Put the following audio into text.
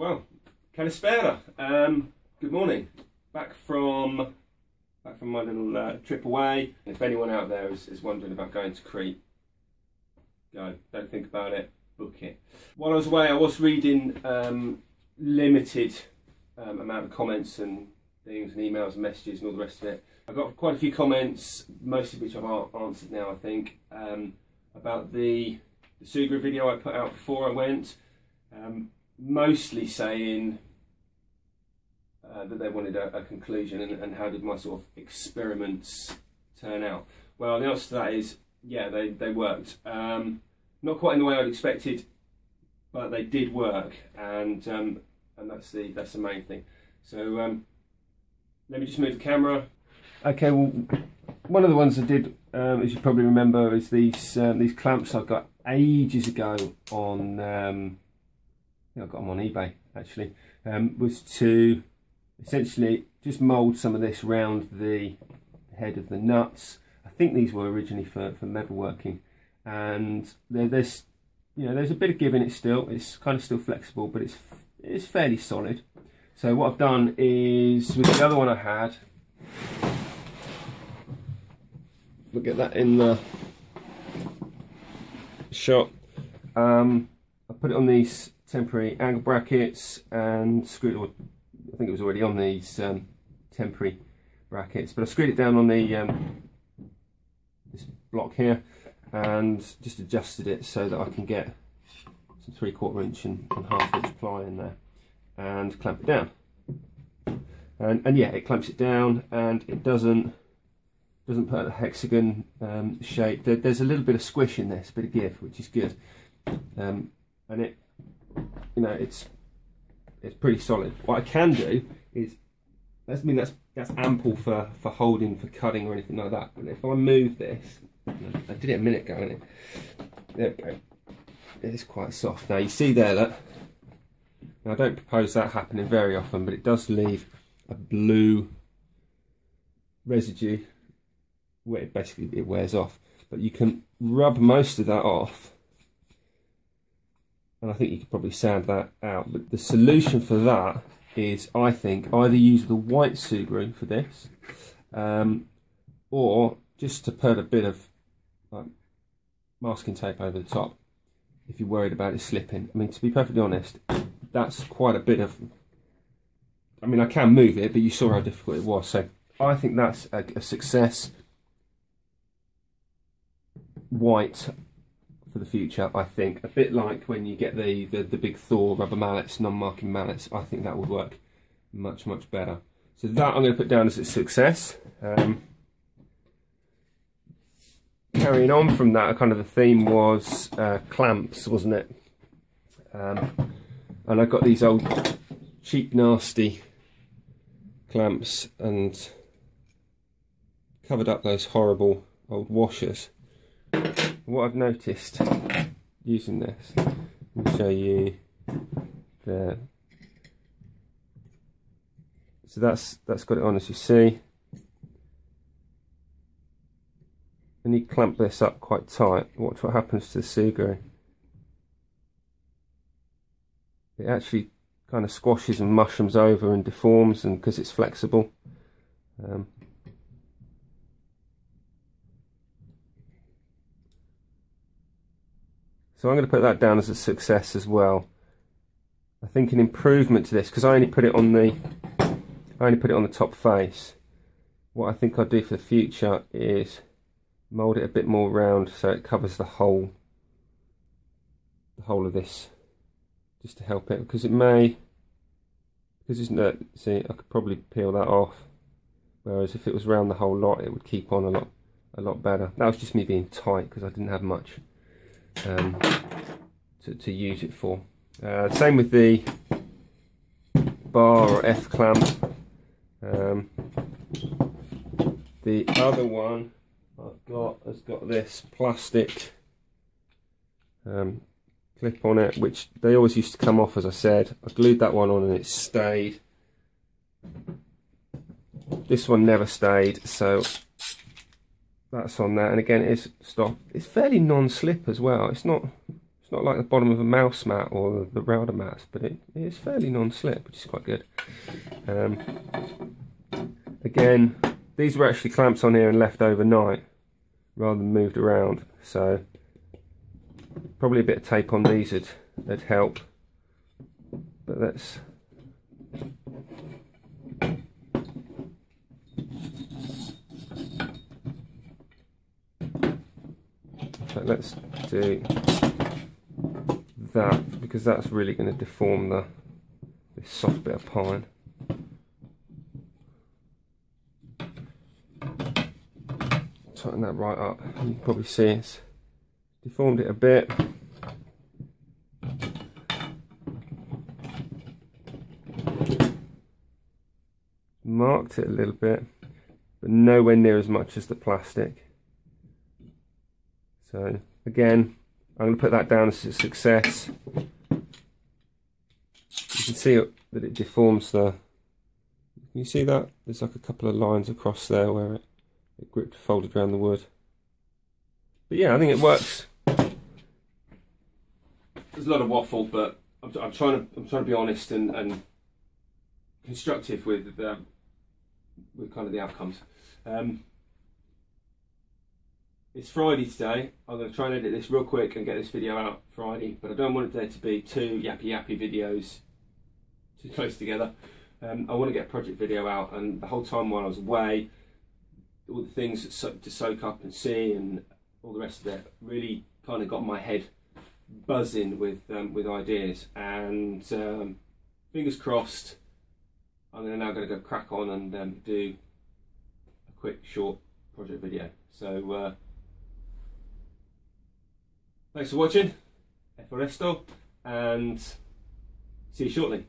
Well, Calispera. Good morning. Back from my little trip away. If anyone out there is wondering about going to Crete, go. Don't think about it. Book it. While I was away, I was reading limited amount of comments and things and emails and messages and all the rest of it. I got quite a few comments, most of which I've answered now, I think, about the Sugru video I put out before I went. Mostly saying that they wanted a conclusion and how did my sort of experiments turn out. Well, the answer to that is, yeah, they worked. Not quite in the way I'd expected, but they did work, and that's the main thing. So let me just move the camera. Okay, well, one of the ones I did, as you probably remember, is these clamps I got ages ago on. I think I got them on eBay actually. Was to essentially just mould some of this round the head of the nuts. I think these were originally for metalworking, and there's a bit of give in it still. It's kind of still flexible, but it's fairly solid. So what I've done is, with the other one I had, look at that in the shot. I put it on these temporary angle brackets and screwed it. I think it was already on these temporary brackets, but I screwed it down on the this block here and just adjusted it so that I can get some 3/4 inch and 1/2 inch ply in there and clamp it down. And yeah, it clamps it down, and it doesn't put a hexagon shape. There's a little bit of squish in this, a bit of give, which is good, and it, it's pretty solid. What I can do is, that's ample for holding, for cutting or anything like that. But if I move this, I did it a minute ago, didn't it? There we go. It's quite soft. Now you see there that, now I don't propose that happening very often, but it does leave a blue residue where it wears off. But you can rub most of that off, and I think you could probably sand that out. But the solution for that is, I think, either use the white Sugru for this, or just to put a bit of masking tape over the top if you're worried about it slipping. I mean, to be perfectly honest, that's quite a bit of, I mean, I can move it, but you saw how difficult it was. So I think that's a success. White for the future, I think. A bit like when you get the big Thor rubber mallets, non-marking mallets. I think that would work much better. So that I'm going to put down as a success. Carrying on from that, kind of the theme was clamps, wasn't it? And I got these old cheap nasty clamps and covered up those horrible old washers. What I've noticed using this, let me show you there. So that's got it on, as you see. And you clamp this up quite tight. Watch what happens to the Sugru. It actually kind of squashes and mushrooms over and deforms, and because it's flexible. So I'm going to put that down as a success as well. I think an improvement to this, because I only put it on the top face. What I think I'll do for the future is mould it a bit more round so it covers the whole of this, just to help it, because it's not, see, I could probably peel that off, whereas if it was round the whole lot, it would keep on a lot better. That was just me being tight because I didn't have much to use it for. Same with the bar or F clamp. The other one has got this plastic clip on it, which they always used to come off, as I said. I glued that one on and it stayed. This one never stayed, so that's on that. And again, it's fairly non-slip as well. It's not not like the bottom of a mouse mat or the router mats, but it is fairly non-slip, which is quite good. Again, these were actually clamps on here and left overnight rather than moved around, so probably a bit of tape on these would help. But let's do that, because that's really going to deform this soft bit of pine. Tighten that right up. You can probably see it's deformed it a bit. Marked it a little bit, but nowhere near as much as the plastic. So again, I'm going to put that down as a success. You can see that it deforms can you see that? There's like a couple of lines across there where it gripped, folded around the wood. But yeah, I think it works. There's a lot of waffle, but I'm trying to be honest and constructive with kind of the outcomes. It's Friday today. I'm going to try and edit this real quick and get this video out Friday, but I don't want there to be two yappy videos too close together. I want to get a project video out, and the whole time while I was away, all the things to soak up and see and all the rest of it really kind of got my head buzzing with ideas, and fingers crossed I'm now going to go crack on and do a quick short project video. So thanks for watching, e for resto, and see you shortly.